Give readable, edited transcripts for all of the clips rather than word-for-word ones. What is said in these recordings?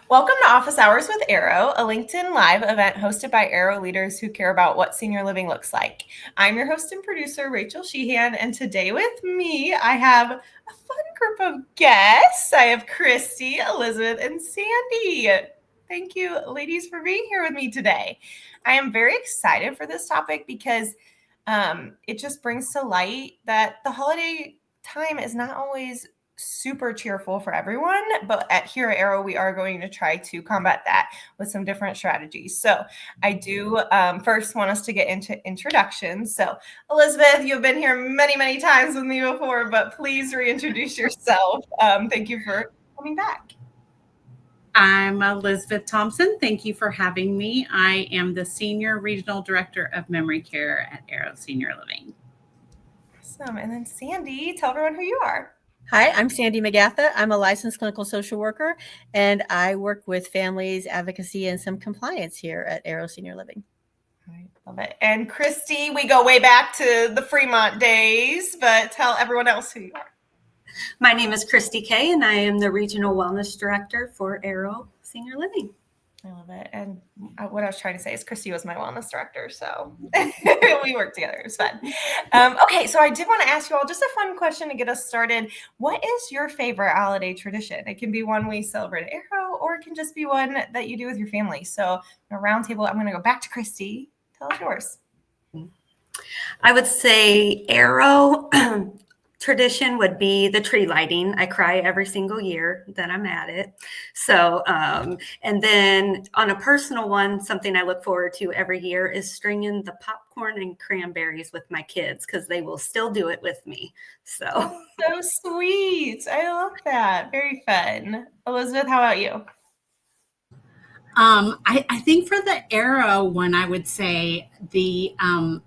Welcome to Office Hours with Arrow, a LinkedIn Live event hosted by Arrow leaders who care about what senior living looks like. I'm your host and producer, Rachel Sheehan, and today with me, I have a fun group of guests. I have Christy, Elizabeth, and Sandy. Thank you, ladies, for being here with me today. I am very excited for this topic because it just brings to light that the holiday time is not always super cheerful for everyone, but here at Arrow, we are going to try to combat that with some different strategies. So I do first want us to get into introductions. So Elizabeth, you've been here many, many times with me before, but please reintroduce yourself. Thank you for coming back. I'm Elizabeth Thompson. Thank you for having me. I am the Senior Regional Director of Memory Care at Arrow Senior Living. Awesome. And then Sandy, tell everyone who you are. Hi, I'm Sandy McGatha. I'm a licensed clinical social worker, and I work with families, advocacy, and some compliance here at Arrow Senior Living. I love it. And Christy, we go way back to the Fremont days, but tell everyone else who you are. My name is Christy Kay, and I am the Regional Wellness Director for Arrow Senior Living. I love it. And what I was trying to say is Christy was my wellness director, so we worked together. It was fun. Okay, so I did want to ask you all just a fun question to get us started. What is your favorite holiday tradition? It can be one we celebrate at Arrow, or it can just be one that you do with your family. So a round table, I'm going to go back to Christy. Tell us yours. I would say Arrow tradition would be the tree lighting. I cry every single year that I'm at it. So, and then on a personal one, something I look forward to every year is stringing the popcorn and cranberries with my kids because they will still do it with me. So sweet. I love that. Very fun. Elizabeth, how about you? I think for the Arrow one, I would say the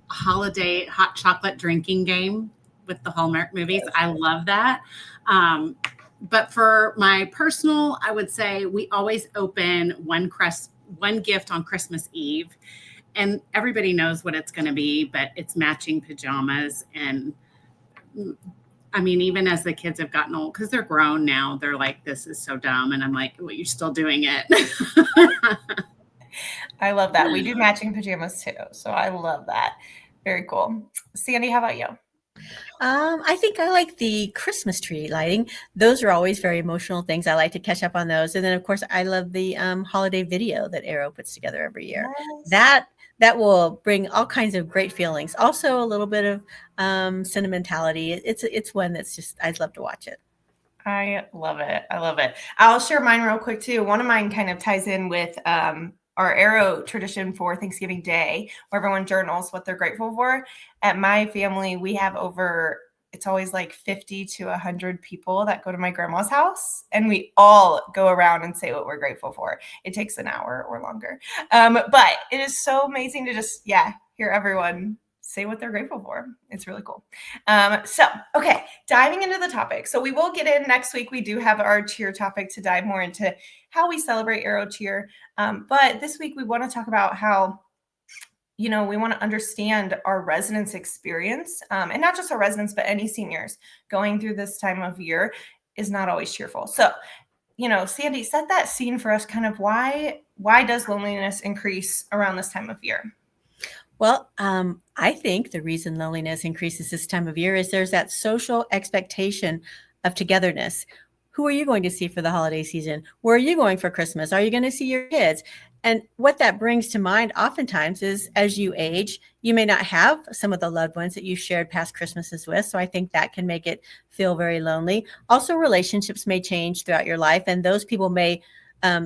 holiday hot chocolate drinking game with the Hallmark movies. I love that. But for my personal, I would say we always open one gift on Christmas Eve, and everybody knows what it's going to be, but it's matching pajamas. And I mean, even as the kids have gotten old, because they're grown now, they're like, this is so dumb. And I'm like, well, you're still doing it. I love that. We do matching pajamas too. So I love that. Very cool. Sandy, how about you? I think I like the Christmas tree lighting. Those are always very emotional things. I like to catch up on those. And then, of course, I love the holiday video that Arrow puts together every year. Yes. That will bring all kinds of great feelings. Also, a little bit of sentimentality. It's one that's just, I'd love to watch it. I love it. I love it. I'll share mine real quick too. One of mine kind of ties in with our Arrow tradition for Thanksgiving Day, where everyone journals what they're grateful for. At my family, we have it's always like 50 to 100 people that go to my grandma's house, and we all go around and say what we're grateful for. It takes an hour or longer. But it is so amazing to just, hear everyone say what they're grateful for. It's really cool. Okay, diving into the topic. So we will get in next week. We do have our cheer topic to dive more into how we celebrate Arrow Cheer. But this week we want to talk about how, we want to understand our residents' experience, and not just our residents, but any seniors going through this time of year is not always cheerful. So, Sandy, set that scene for us. Kind of why does loneliness increase around this time of year? Well, I think the reason loneliness increases this time of year is there's that social expectation of togetherness. Who are you going to see for the holiday season? Where are you going for Christmas? Are you going to see your kids? And what that brings to mind oftentimes is as you age, you may not have some of the loved ones that you shared past Christmases with. So I think that can make it feel very lonely. Also, relationships may change throughout your life, and those people may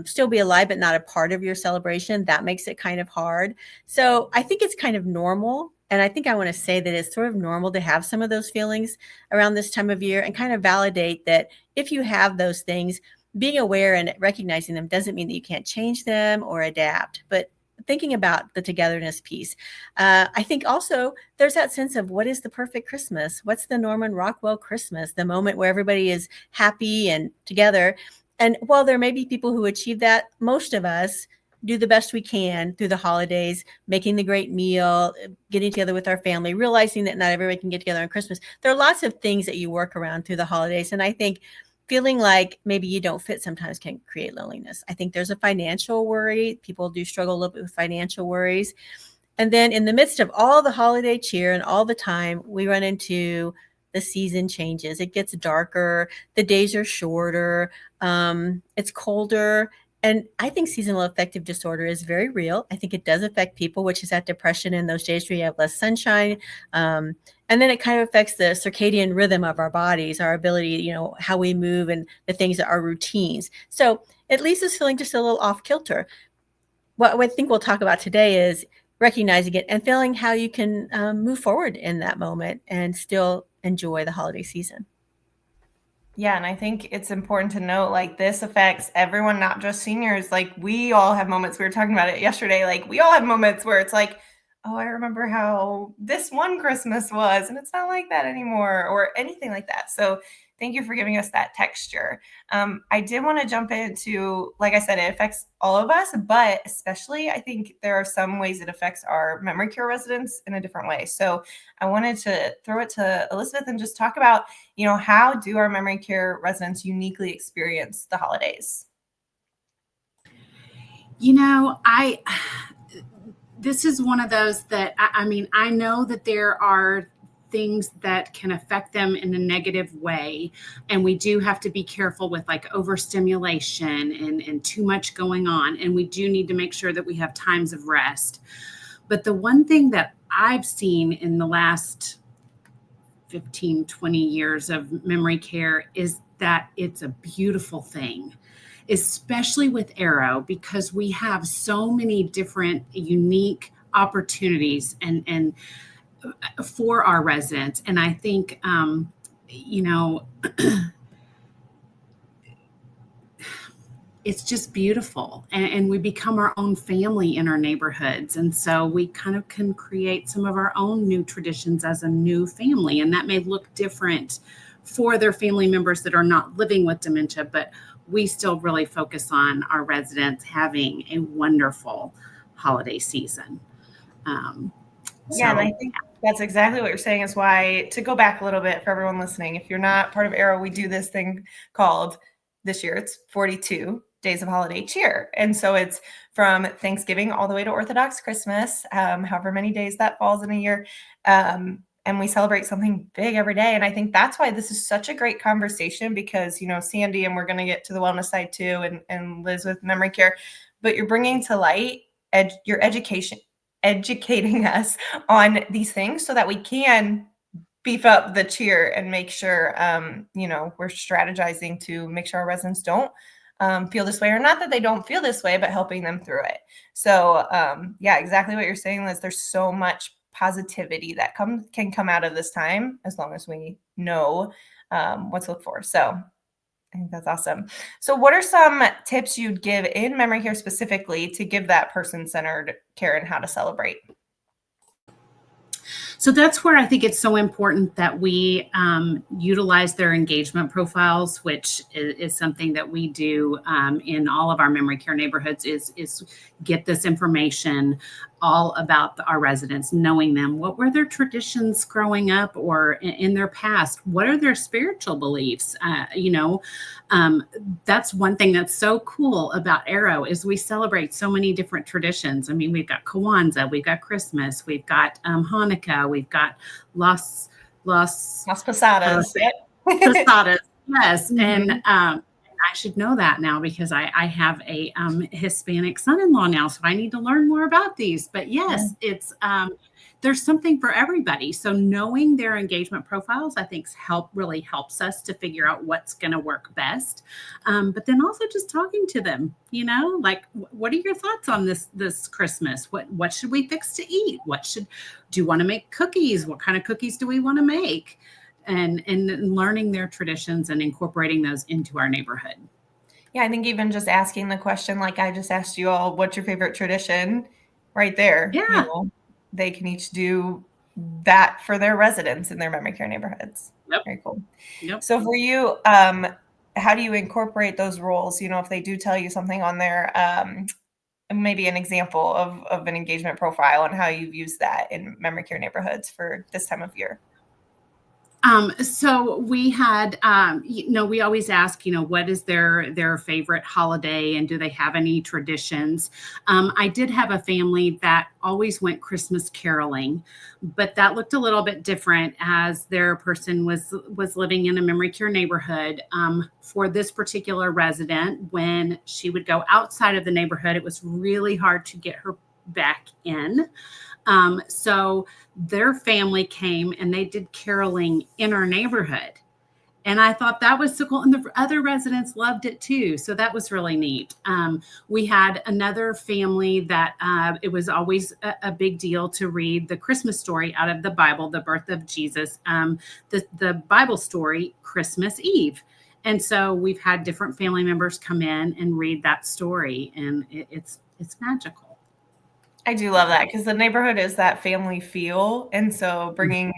still be alive, but not a part of your celebration. That makes it kind of hard. So I think it's kind of normal. And I think I want to say that it's sort of normal to have some of those feelings around this time of year and kind of validate that if you have those things, being aware and recognizing them doesn't mean that you can't change them or adapt. But thinking about the togetherness piece, I think also there's that sense of what is the perfect Christmas? What's the Norman Rockwell Christmas? The moment where everybody is happy and together. And while there may be people who achieve that, most of us do the best we can through the holidays, making the great meal, getting together with our family, realizing that not everybody can get together on Christmas. There are lots of things that you work around through the holidays. And I think feeling like maybe you don't fit sometimes can create loneliness. I think there's a financial worry. People do struggle a little bit with financial worries. And then in the midst of all the holiday cheer and all the time, we run into the season changes. It gets darker. The days are shorter. It's colder. And I think seasonal affective disorder is very real. I think it does affect people, which is that depression in those days where you have less sunshine. And then it kind of affects the circadian rhythm of our bodies, our ability, how we move and the things that are routines. So it leaves us feeling just a little off kilter. What I think we'll talk about today is recognizing it and feeling how you can move forward in that moment and still enjoy the holiday season. Yeah, and I think it's important to note, like, this affects everyone, not just seniors. Like, we all have moments, we were talking about it yesterday, like, we all have moments where it's like, oh, I remember how this one Christmas was, and it's not like that anymore, or anything like that. So thank you for giving us that texture. I did want to jump into, like I said, it affects all of us, but especially I think there are some ways it affects our memory care residents in a different way. So I wanted to throw it to Elizabeth and just talk about, how do our memory care residents uniquely experience the holidays? This is one of those that, I know that there are things that can affect them in a negative way. And we do have to be careful with like overstimulation and too much going on. And we do need to make sure that we have times of rest. But the one thing that I've seen in the last 15, 20 years of memory care is that it's a beautiful thing, especially with Arrow, because we have so many different unique opportunities and for our residents. And I think, it's just beautiful. And we become our own family in our neighborhoods. And so we kind of can create some of our own new traditions as a new family. And that may look different for their family members that are not living with dementia, but we still really focus on our residents having a wonderful holiday season. And I think that's exactly what you're saying is why, to go back a little bit for everyone listening, if you're not part of Arrow, we do this thing called, this year it's 42 days of holiday cheer. And so it's from Thanksgiving all the way to Orthodox Christmas, however many days that falls in a year. And we celebrate something big every day. And I think that's why this is such a great conversation because, Sandy, and we're going to get to the wellness side too, and Liz with memory care, but you're bringing to light your educating us on these things so that we can beef up the cheer and make sure, we're strategizing to make sure our residents don't feel this way, or not that they don't feel this way, but helping them through it. So exactly what you're saying, Liz. There's so much positivity that can come out of this time as long as we know what to look for. So I think that's awesome. So what are some tips you'd give in memory care specifically to give that person-centered care and how to celebrate? So that's where I think it's so important that we utilize their engagement profiles, which is something that we do in all of our memory care neighborhoods is get this information all about our residents, knowing them. What were their traditions growing up or in their past? What are their spiritual beliefs? That's one thing that's so cool about Arrow is we celebrate so many different traditions. I mean, we've got Kwanzaa, we've got Christmas, we've got Hanukkah, we've got Las Posadas. Posadas, yes. Mm-hmm. And I should know that now because I have a Hispanic son-in-law now, so I need to learn more about these. But yes, it's there's something for everybody. So knowing their engagement profiles, I think, really helps us to figure out what's going to work best. But then also just talking to them, like, what are your thoughts on this Christmas? What should we fix to eat? Do you want to make cookies? What kind of cookies do we want to make? And learning their traditions and incorporating those into our neighborhood. Yeah, I think even just asking the question, like I just asked you all, what's your favorite tradition? Right there. Yeah. They can each do that for their residents in their memory care neighborhoods. Yep. Very cool. Yep. So for you, how do you incorporate those roles? If they do tell you something on there, maybe an example of an engagement profile and how you've used that in memory care neighborhoods for this time of year. So we had, we always ask, what is their favorite holiday and do they have any traditions? I did have a family that always went Christmas caroling, but that looked a little bit different as their person was living in a memory care neighborhood. For this particular resident, when she would go outside of the neighborhood, it was really hard to get her back in. So their family came and they did caroling in our neighborhood. And I thought that was so cool. And the other residents loved it too. So that was really neat. We had another family that it was always a big deal to read the Christmas story out of the Bible, the birth of Jesus, the Bible story, Christmas Eve. And so we've had different family members come in and read that story, and it's magical. I do love that because the neighborhood is that family feel. And so bringing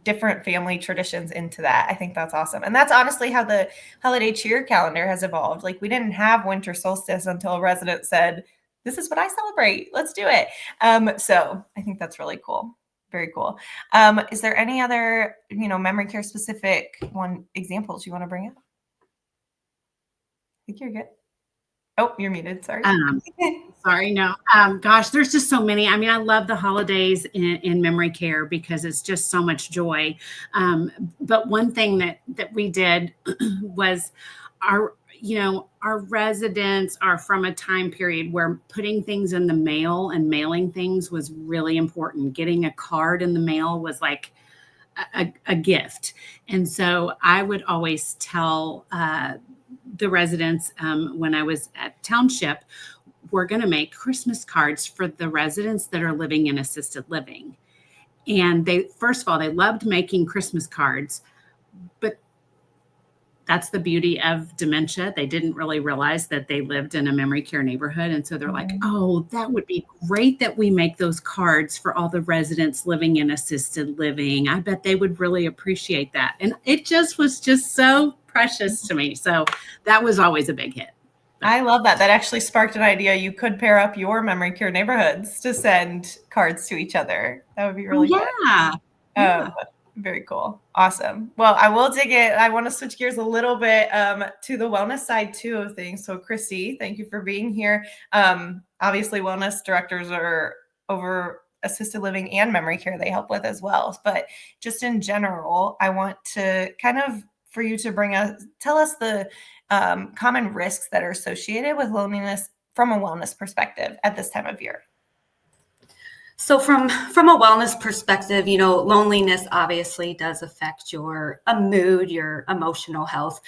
different family traditions into that, I think that's awesome. And that's honestly how the holiday cheer calendar has evolved. Like we didn't have winter solstice until a resident said, this is what I celebrate. Let's do it. So I think that's really cool. Very cool. Is there any other, memory care specific examples you want to bring up? I think you're good. Oh, you're muted. Sorry. Sorry. No. Gosh, there's just so many. I mean, I love the holidays in memory care because it's just so much joy. But one thing that we did was our residents are from a time period where putting things in the mail and mailing things was really important. Getting a card in the mail was like a gift. And so I would always tell the residents when I was at Township, we're going to make Christmas cards for the residents that are living in assisted living. And first of all, they loved making Christmas cards, but that's the beauty of dementia. They didn't really realize that they lived in a memory care neighborhood. And so they're like, oh, that would be great that we make those cards for all the residents living in assisted living. I bet they would really appreciate that. And it just was so precious to me. So that was always a big hit. I love that. That actually sparked an idea. You could pair up your memory care neighborhoods to send cards to each other. That would be really fun. Yeah. Very cool. Awesome. Well, I will dig it. I want to switch gears a little bit to the wellness side too of things. So Chrissy, thank you for being here. Obviously wellness directors are over assisted living and memory care they help with as well. But just in general, I want to for you to tell us the common risks that are associated with loneliness from a wellness perspective at this time of year. So from a wellness perspective, loneliness obviously does affect your mood, your emotional health,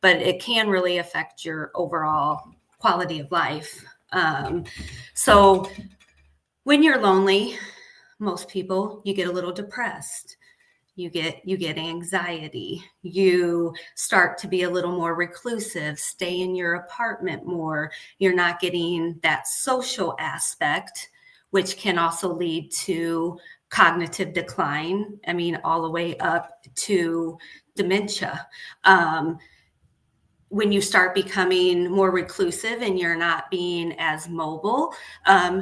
but it can really affect your overall quality of life. So when you're lonely, most people, you get a little depressed. You get anxiety. You start to be a little more reclusive, stay in your apartment more. You're not getting that social aspect, which can also lead to cognitive decline. I mean, all the way up to dementia. When you start becoming more reclusive and you're not being as mobile,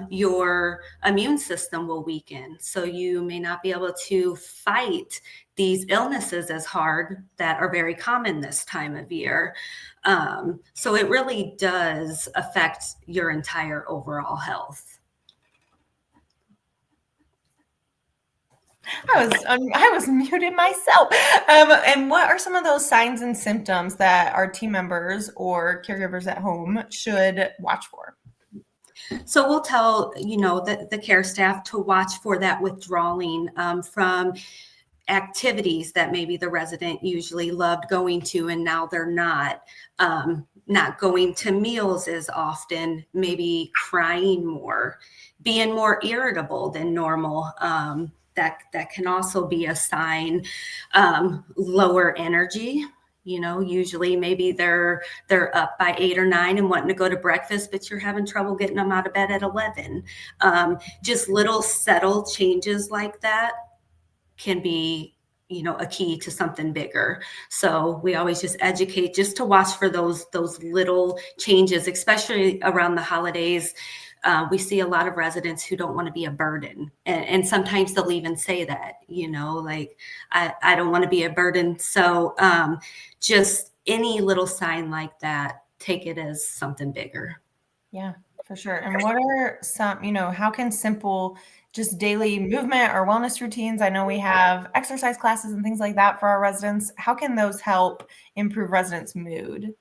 your immune system will weaken. So you may not be able to fight these illnesses as hard that are very common this time of year. So it really does affect your entire overall health. I was muted myself. And what are some of those signs and symptoms that our team members or caregivers at home should watch for? So we'll tell, the care staff to watch for that withdrawing from activities that maybe the resident usually loved going to, and now they're not going to meals as often, maybe crying more, being more irritable than normal. That can also be a sign. Lower energy, usually maybe they're up by 8 or 9 and wanting to go to breakfast, but you're having trouble getting them out of bed at 11. Just little subtle changes like that can be, a key to something bigger. So we always just educate just to watch for those little changes, especially around the holidays. we see a lot of residents who don't want to be a burden. And sometimes they'll even say that, like, I don't want to be a burden. So just any little sign like that, take it as something bigger. Yeah, for sure. And what are some, how can simple just daily movement or wellness routines? I know we have exercise classes and things like that for our residents. How can those help improve residents' mood?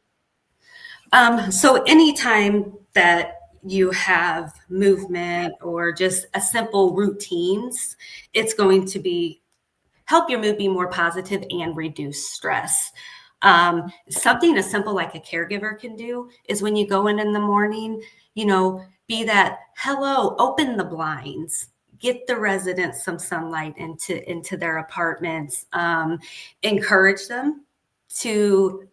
So anytime that you have movement or just a simple routines, it's going to help your mood be more positive and reduce stress. Something as simple like a caregiver can do is when you go in the morning, be that, hello, open the blinds, get the residents some sunlight into their apartments, encourage them to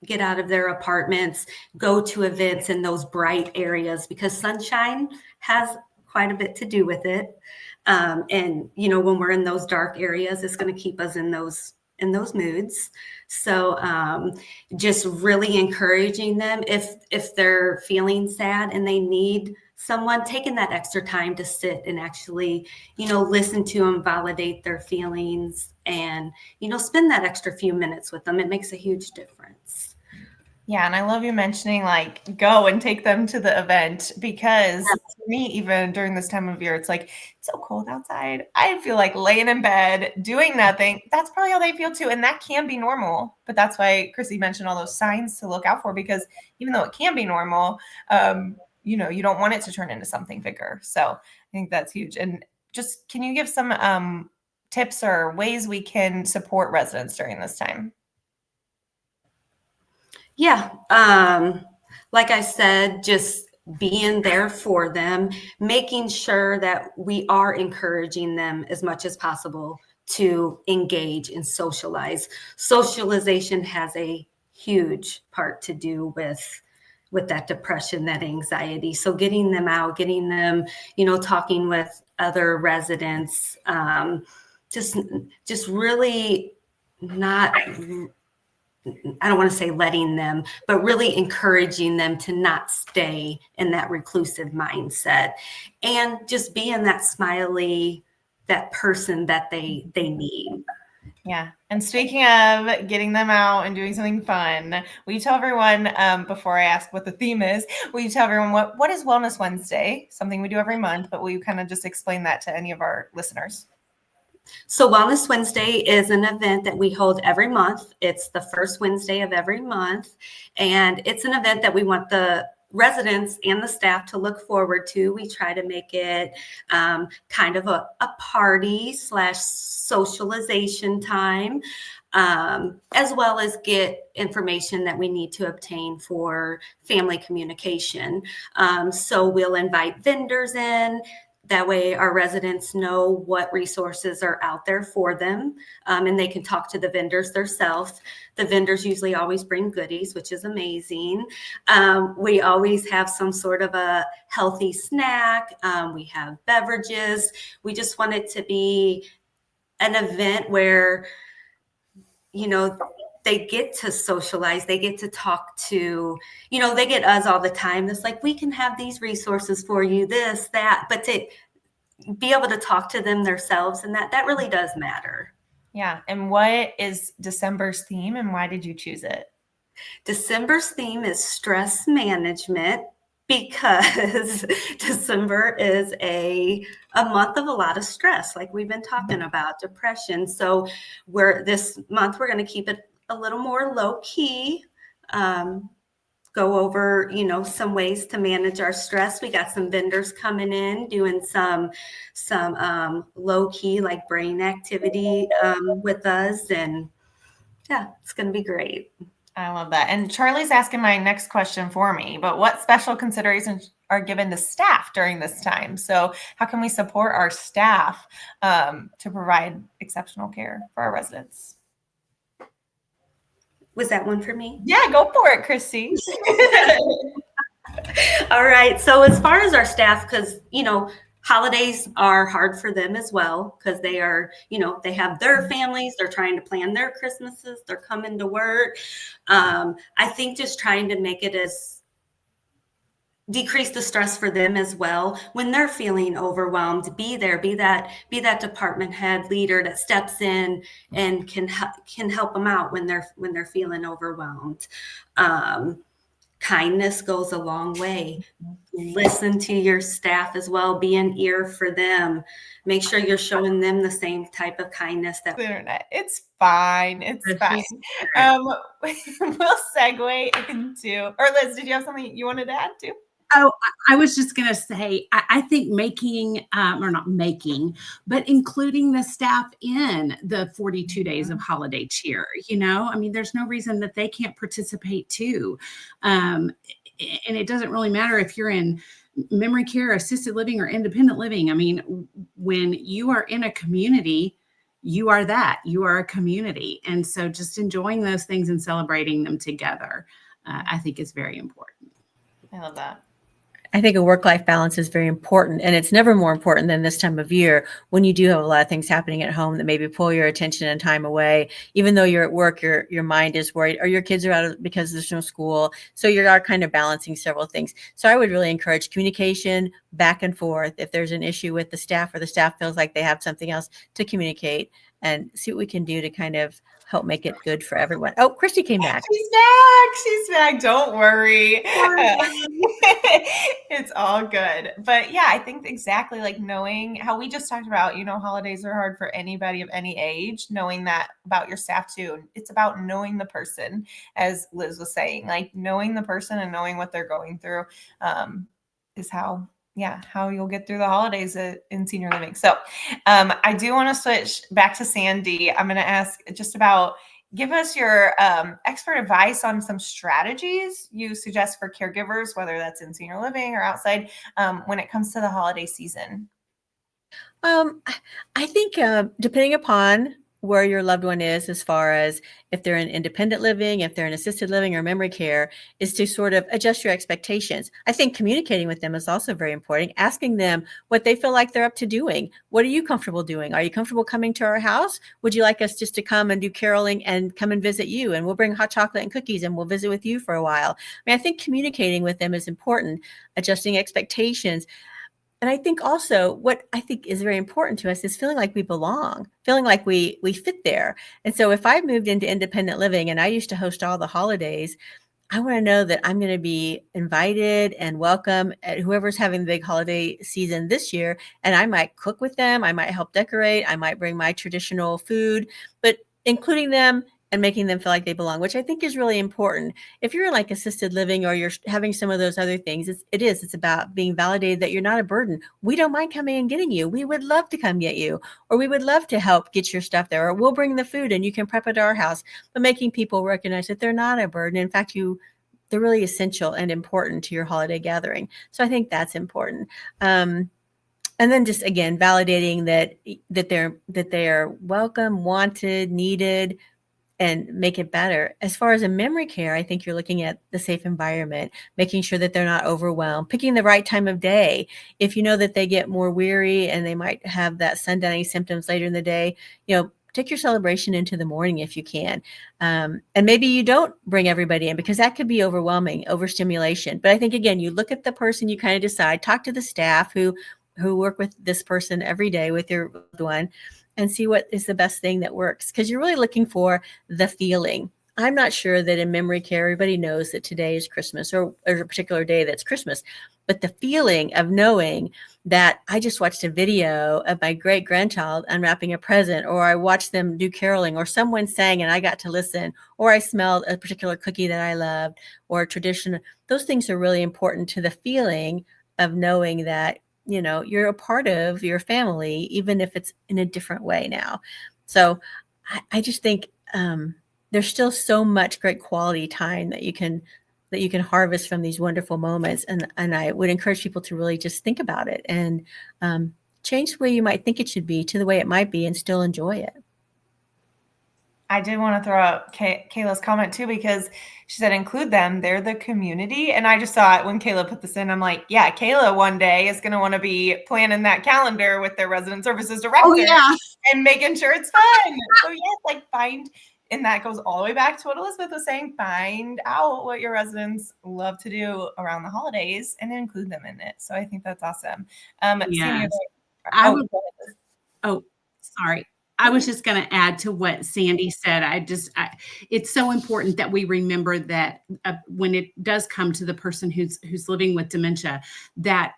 get out of their apartments, go to events in those bright areas, because sunshine has quite a bit to do with it. And when we're in those dark areas, it's going to keep us in those moods. So just really encouraging them, if they're feeling sad and they need someone, taking that extra time to sit and actually, listen to them, validate their feelings, and, spend that extra few minutes with them. It makes a huge difference. Yeah, and I love you mentioning like go and take them to the event, because for me, even during this time of year, it's like it's so cold outside. I feel like laying in bed doing nothing. That's probably how they feel too, and that can be normal. But that's why Chrissy mentioned all those signs to look out for, because even though it can be normal, you don't want it to turn into something bigger. So I think that's huge. And just can you give some tips or ways we can support residents during this time? Yeah. Like I said, just being there for them, making sure that we are encouraging them as much as possible to engage and socialize. Socialization has a huge part to do with that depression, that anxiety. So getting them out, getting them, talking with other residents, just really not, I don't want to say letting them, but really encouraging them to not stay in that reclusive mindset, and just being that smiley, that person that they need. Yeah. And speaking of getting them out and doing something fun, will you tell everyone, before I ask what the theme is, will you tell everyone what is Wellness Wednesday? Something we do every month, but will you kind of just explain that to any of our listeners? So Wellness Wednesday is an event that we hold every month. It's the first Wednesday of every month. And it's an event that we want the residents and the staff to look forward to. We try to make it kind of a party / socialization time, as well as get information that we need to obtain for family communication. So we'll invite vendors in. That way our residents know what resources are out there for them, and they can talk to the vendors themselves. The vendors usually always bring goodies, which is amazing. We always have some sort of a healthy snack. We have beverages. We just want it to be an event where, they get to socialize, they get to talk to, they get us all the time. It's like, we can have these resources for you, this, that, but to be able to talk to them themselves, and that really does matter. Yeah. And what is December's theme, and why did you choose it? December's theme is stress management, because December is a month of a lot of stress, like we've been talking about, depression. So this month, we're going to keep it a little more low key, go over, some ways to manage our stress. We got some vendors coming in, doing some low key, like brain activity with us. And yeah, it's going to be great. I love that. And Charlie's asking my next question for me, but what special considerations are given to staff during this time? So how can we support our staff to provide exceptional care for our residents? Was that one for me? Yeah, go for it, Chrissy. All right. So as far as our staff, because, holidays are hard for them as well, because they are, they have their families, they're trying to plan their Christmases, they're coming to work. I think just trying to make it decrease the stress for them as well. When they're feeling overwhelmed, be there, be that department head leader that steps in and can help them out when they're feeling overwhelmed. Kindness goes a long way. Listen to your staff as well. Be an ear for them. Make sure you're showing them the same type of kindness that The internet. It's fine. It's That's fine. We'll segue into, or Liz, did you have something you wanted to add too? Oh, I was just going to say, I think making, or not making, but including the staff in the 42 days of holiday cheer, I mean, there's no reason that they can't participate too. And it doesn't really matter if you're in memory care, assisted living, or independent living. I mean, when you are in a community, you are a community. And so just enjoying those things and celebrating them together, I think is very important. I love that. I think a work-life balance is very important, and it's never more important than this time of year when you do have a lot of things happening at home that maybe pull your attention and time away. Even though you're at work, your mind is worried, or your kids are out because there's no school. So you are kind of balancing several things. So I would really encourage communication back and forth. If there's an issue with the staff or the staff feels like they have something else, to communicate and see what we can do to kind of help make it good for everyone. Oh, Christy came back. She's back. Don't worry. It's all good. But yeah, I think exactly like knowing how we just talked about, holidays are hard for anybody of any age, knowing that about your staff too. It's about knowing the person, as Liz was saying, like knowing the person and knowing what they're going through is how you'll get through the holidays in senior living. So I do want to switch back to Sandy. I'm going to ask just about, give us your expert advice on some strategies you suggest for caregivers, whether that's in senior living or outside, when it comes to the holiday season. I think depending upon where your loved one is, as far as if they're in independent living, if they're in assisted living or memory care, is to sort of adjust your expectations. I think communicating with them is also very important. Asking them what they feel like they're up to doing. What are you comfortable doing? Are you comfortable coming to our house? Would you like us just to come and do caroling and come and visit you? And we'll bring hot chocolate and cookies and we'll visit with you for a while. I mean, I think communicating with them is important, adjusting expectations. And I think also what I think is very important to us is feeling like we belong, feeling like we fit there. And so if I moved into independent living and I used to host all the holidays, I want to know that I'm going to be invited and welcome at whoever's having the big holiday season this year. And I might cook with them. I might help decorate. I might bring my traditional food, but including them and making them feel like they belong, which I think is really important. If you're in like assisted living or you're having some of those other things, it's about being validated that you're not a burden. We don't mind coming and getting you. We would love to come get you, or we would love to help get your stuff there, or we'll bring the food and you can prep at our house. But making people recognize that they're not a burden. In fact, they're really essential and important to your holiday gathering. So I think that's important. And then just again, validating that they are welcome, wanted, needed, and make it better. As far as a memory care, I think you're looking at the safe environment, making sure that they're not overwhelmed, picking the right time of day. If you know that they get more weary and they might have that sundowning symptoms later in the day, take your celebration into the morning if you can. And maybe you don't bring everybody in because that could be overwhelming, overstimulation. But I think, again, you look at the person, you kind of decide, talk to the staff who work with this person every day with your loved one, and see what is the best thing that works, because you're really looking for the feeling. I'm not sure that in memory care, everybody knows that today is Christmas or a particular day that's Christmas, but the feeling of knowing that I just watched a video of my great grandchild unwrapping a present, or I watched them do caroling, or someone sang and I got to listen, or I smelled a particular cookie that I loved, or tradition, those things are really important to the feeling of knowing that you're a part of your family, even if it's in a different way now. So I just think there's still so much great quality time that you can harvest from these wonderful moments. And I would encourage people to really just think about it and change the way you might think it should be to the way it might be and still enjoy it. I did want to throw out Kayla's comment too, because she said include them. They're the community. And I just thought when Kayla put this in, I'm like, yeah, Kayla one day is going to want to be planning that calendar with their resident services director and making sure it's fun. So yes, like find And that goes all the way back to what Elizabeth was saying. Find out what your residents love to do around the holidays and include them in it. So I think that's awesome. Sandy, Yes. I would. go ahead. Oh, sorry. I was just going to add to what Sandy said. It's so important that we remember that when it does come to the person who's living with dementia, that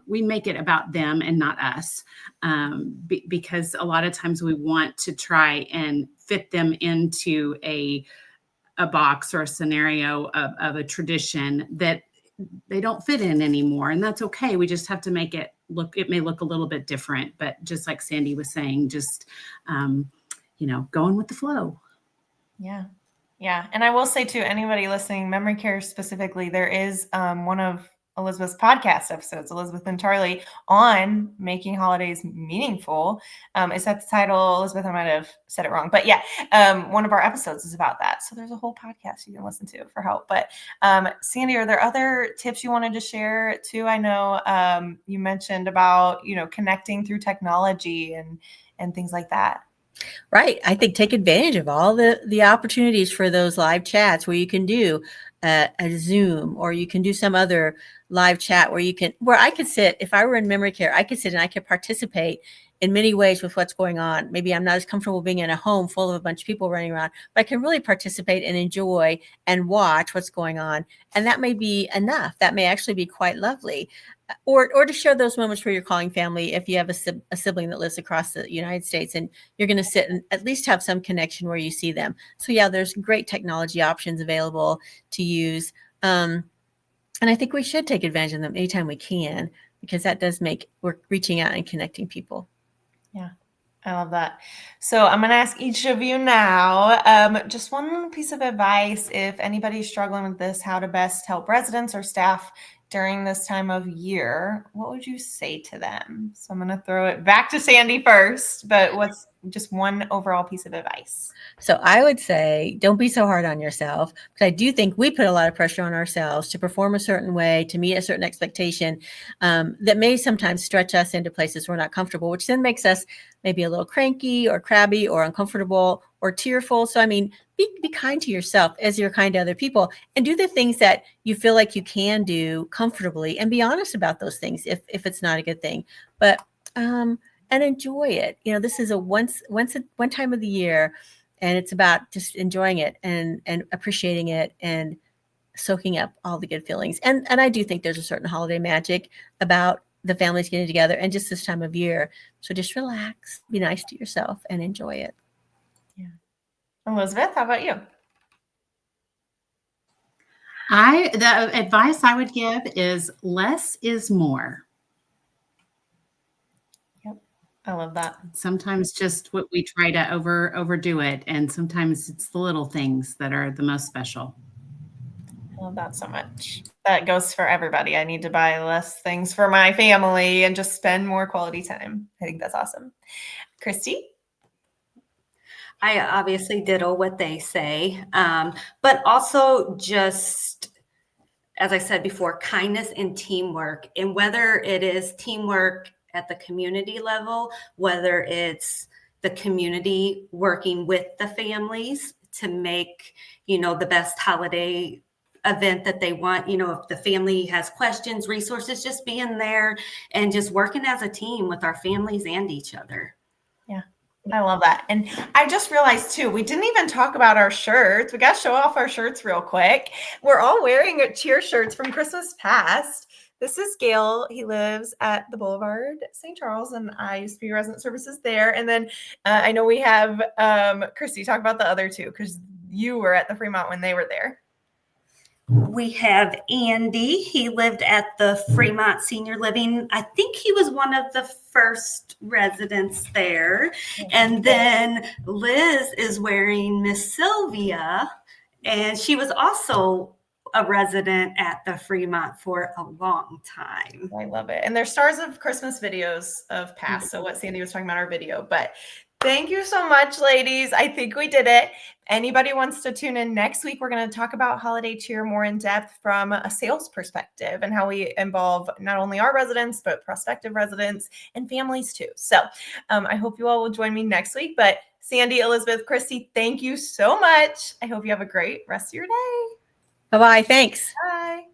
we make it about them and not us, because a lot of times we want to try and fit them into a box or a scenario of a tradition that they don't fit in anymore. And that's okay. We just have to make it may look a little bit different, but just like Sandy was saying, just, going with the flow. Yeah. Yeah. And I will say too, anybody listening, Memory Care specifically, there is one of Elizabeth's podcast episodes, Elizabeth and Charlie, on making holidays meaningful. Is that the title? Elizabeth, I might have said it wrong, but yeah, one of our episodes is about that. So there's a whole podcast you can listen to for help. But Sandy, are there other tips you wanted to share too? I know you mentioned about, connecting through technology and things like that. Right. I think take advantage of all the opportunities for those live chats where you can do a Zoom, or you can do some other live chat where I could sit. If I were in memory care, I could sit and I could participate in many ways with what's going on. Maybe I'm not as comfortable being in a home full of a bunch of people running around, but I can really participate and enjoy and watch what's going on. And that may be enough. That may actually be quite lovely. Or to share those moments where you're calling family, if you have a sibling that lives across the United States, and you're going to sit and at least have some connection where you see them. So yeah, there's great technology options available to use. And I think we should take advantage of them anytime we can, because that does make we're reaching out and connecting people. Yeah, I love that. So I'm going to ask each of you now, just one piece of advice. If anybody's struggling with this, how to best help residents or staff during this time of year, what would you say to them? So I'm going to throw it back to Sandy first, but what's just one overall piece of advice? So I would say, don't be so hard on yourself, because I do think we put a lot of pressure on ourselves to perform a certain way, to meet a certain expectation that may sometimes stretch us into places we're not comfortable, which then makes us maybe a little cranky or crabby or uncomfortable or tearful. So, I mean, be kind to yourself as you're kind to other people, and do the things that you feel like you can do comfortably, and be honest about those things if it's not a good thing. But and enjoy it. This is a one time of the year, and it's about just enjoying it and appreciating it and soaking up all the good feelings. And I do think there's a certain holiday magic about the families getting together and just this time of year. So just relax, be nice to yourself, and enjoy it. Yeah. Elizabeth, how about you? The advice I would give is less is more. Yep. I love that. Sometimes just what we try to overdo it. And sometimes it's the little things that are the most special. I love that so much. That goes for everybody. I need to buy less things for my family and just spend more quality time. I think that's awesome. Christy? I obviously ditto what they say, but also just, as I said before, kindness and teamwork. And whether it is teamwork at the community level, whether it's the community working with the families to make, the best holiday event that they want, if the family has questions, resources, just being there and just working as a team with our families and each other. Yeah. I love that. And I just realized too, we didn't even talk about our shirts. We got to show off our shirts real quick. We're all wearing cheer shirts from Christmas past. This is Gail. He lives at the Boulevard, St. Charles, and I used to be resident services there. And then I know we have Christy talk about the other two, because you were at the Fremont when they were there. We have Andy. He lived at the Fremont Senior Living. I think he was one of the first residents there. And then Liz is wearing Miss Sylvia, and she was also a resident at the Fremont for a long time. I love it. And they're stars of Christmas videos of past. So what Sandy was talking about, our video. But thank you so much, ladies. I think we did it. Anybody wants to tune in next week, we're going to talk about holiday cheer more in depth from a sales perspective and how we involve not only our residents, but prospective residents and families too. So I hope you all will join me next week. But Sandy, Elizabeth, Christy, thank you so much. I hope you have a great rest of your day. Bye-bye. Thanks. Bye.